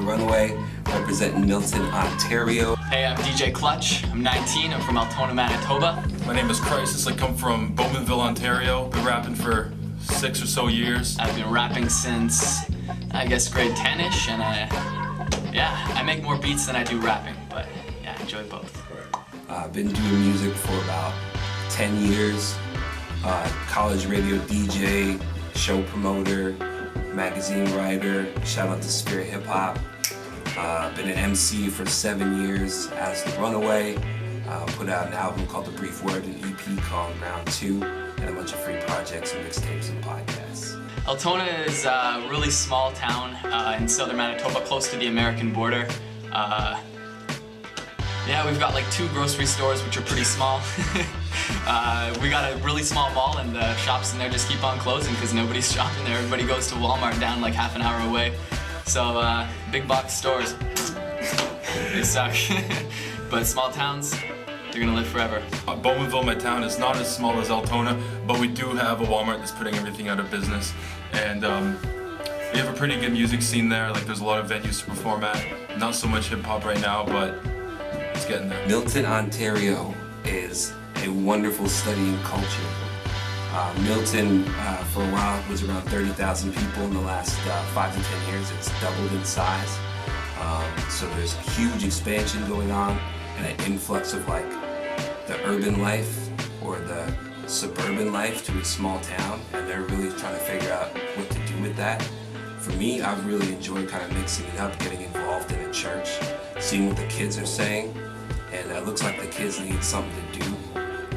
The Runaway, representing Milton, Ontario. Hey, I'm DJ Clutch. I'm 19. I'm from Altona, Manitoba. My name is Crisis. I come from Bowmanville, Ontario. Been rapping for 6 or so years. I've been rapping since, I guess, grade 10-ish, and I make more beats than I do rapping, but yeah, I enjoy both. I've been doing music for about 10 years. College radio DJ, show promoter, magazine writer, shout out to Spirit Hip Hop. Been an MC for 7 years as The Runaway. Put out an album called The Brief Word, an EP called Round 2, and a bunch of free projects and mixtapes and podcasts. Altona is a really small town in southern Manitoba, close to the American border. Yeah, we've got like 2 grocery stores, which are pretty small. We got a really small mall, and the shops in there just keep on closing because nobody's shopping there. Everybody goes to Walmart down like half an hour away. So big box stores, they suck. But small towns, they're gonna live forever. Bowmanville, my town, is not as small as Altona, but we do have a Walmart that's putting everything out of business. And we have a pretty good music scene there. Like, there's a lot of venues to perform at. Not so much hip hop right now, but it's getting there. Milton, Ontario is a wonderful study in culture. Milton, for a while, was around 30,000 people. In the last 5 to 10 years, it's doubled in size. So there's a huge expansion going on and an influx of like the urban life or the suburban life to a small town, and they're really trying to figure out what to do with that. For me, I've really enjoyed kind of mixing it up, getting involved in a church, seeing what the kids are saying, and it looks like the kids need something to do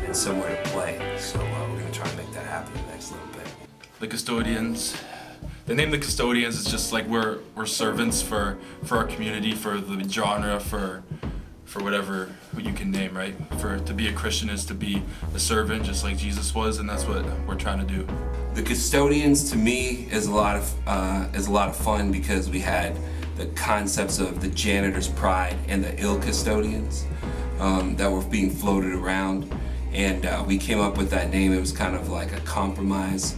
and somewhere to play. So we're going to try to make that happen in the next little bit. The Custodians. The name The Custodians is just like we're servants for our community, for the genre, for whatever you can name, right? To be a Christian is to be a servant, just like Jesus was, and that's what we're trying to do. The Custodians, to me, is a lot of fun because we had the concepts of the janitor's pride and the ill custodians that were being floated around, and we came up with that name. It was kind of like a compromise,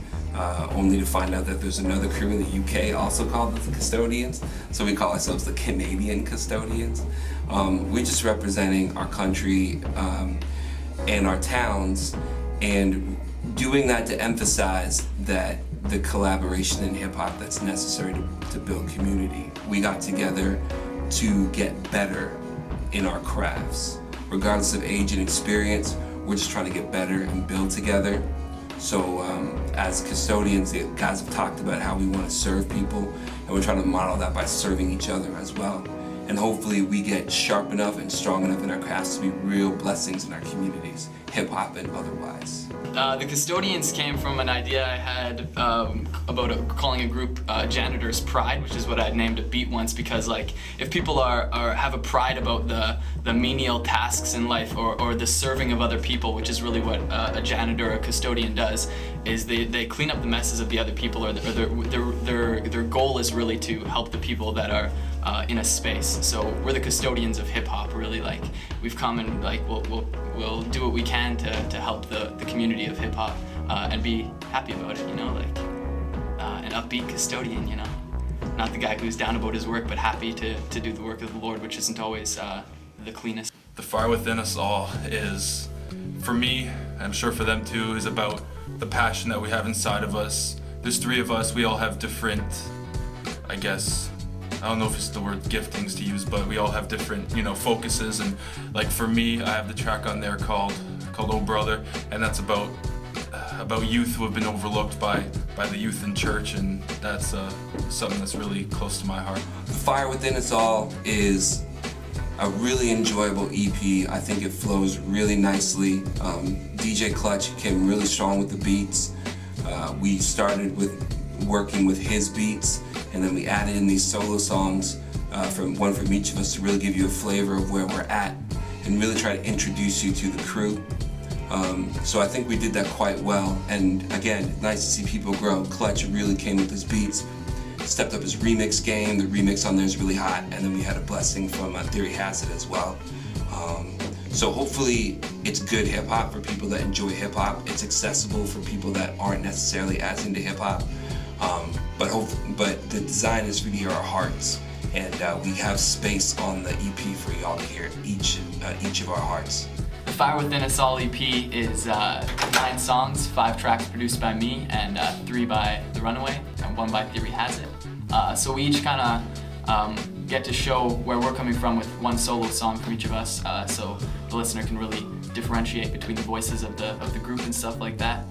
only to find out that there's another crew in the UK also called the Custodians, so we call ourselves the Canadian Custodians. We're just representing our country and our towns, and doing that to emphasize that the collaboration in hip-hop that's necessary to build community. We got together to get better in our crafts. Regardless of age and experience, we're just trying to get better and build together. So as Custodians, the guys have talked about how we want to serve people, and we're trying to model that by serving each other as well. And hopefully we get sharp enough and strong enough in our crafts to be real blessings in our communities, hip-hop and otherwise. The Custodians came from an idea I had about calling a group Janitor's Pride, which is what I'd named a beat once, because like if people have a pride about the menial tasks in life or the serving of other people, which is really what a janitor or a custodian does, is they clean up the messes of the other people, or their goal is really to help the people that are in a space. So we're the custodians of hip hop, really. Like we've come and like we'll do what we can to help the community of hip hop and be happy about it, you know, like an upbeat custodian, you know, not the guy who's down about his work, but happy to do the work of the Lord, which isn't always the cleanest. The fire within us all is, for me, I'm sure for them too, is about the passion that we have inside of us. There's 3 of us. We all have different, I guess, I don't know if it's the word giftings to use, but we all have different, focuses. And like for me, I have the track on there called "Oh Brother," and that's about youth who have been overlooked by the youth in church, and that's something that's really close to my heart. The Fire Within Us All is a really enjoyable EP. I think it flows really nicely. DJ Clutch came really strong with the beats. We started with working with his beats, and then we added in these solo songs one from each of us to really give you a flavor of where we're at and really try to introduce you to the crew. So I think we did that quite well, and again, nice to see people grow. Clutch really came with his beats, stepped up his remix game. The remix on there is really hot, and then we had a blessing from Theory Has It as well. So hopefully it's good hip hop for people that enjoy hip hop. It's accessible for people that aren't necessarily as into hip hop. But the design is really our hearts, and we have space on the EP for y'all to hear each of our hearts. The Fire Within Us All EP is 9 songs, 5 tracks produced by me, and 3 by The Runaway, and 1 by Theory Has It. So we each kind of get to show where we're coming from with one solo song from each of us, so the listener can really differentiate between the voices of the group and stuff like that,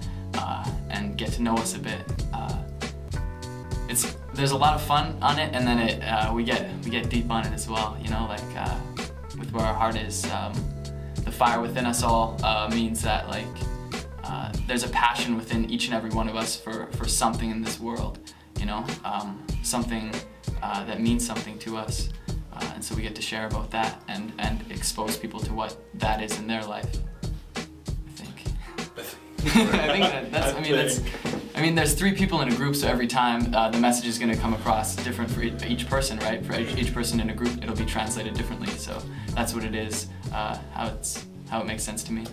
and get to know us a bit. There's a lot of fun on it, and then we get deep on it as well. You know, like with where our heart is. The fire within us all means that like there's a passion within each and every one of us for something in this world. You know, something that means something to us, and so we get to share about that and expose people to what that is in their life. I think there's 3 people in a group, so every time the message is going to come across different for each person, right? For each person in a group, it'll be translated differently. So that's what it is. How it makes sense to me.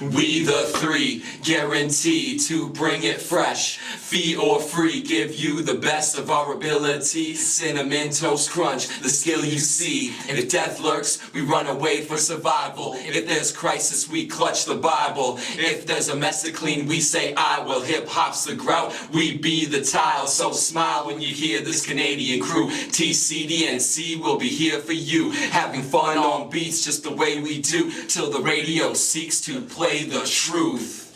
We the 3, guaranteed to bring it fresh. Fee or free, give you the best of our ability. Cinnamon toast crunch, the skill you see. If death lurks, we run away for survival. If there's crisis, we clutch the Bible. If there's a mess to clean, we say I will. Hip hop's the grout, we be the tile. So smile when you hear this Canadian crew. CDN will be here for you. Having fun on beats just the way we do. Till the radio seeks to play the truth.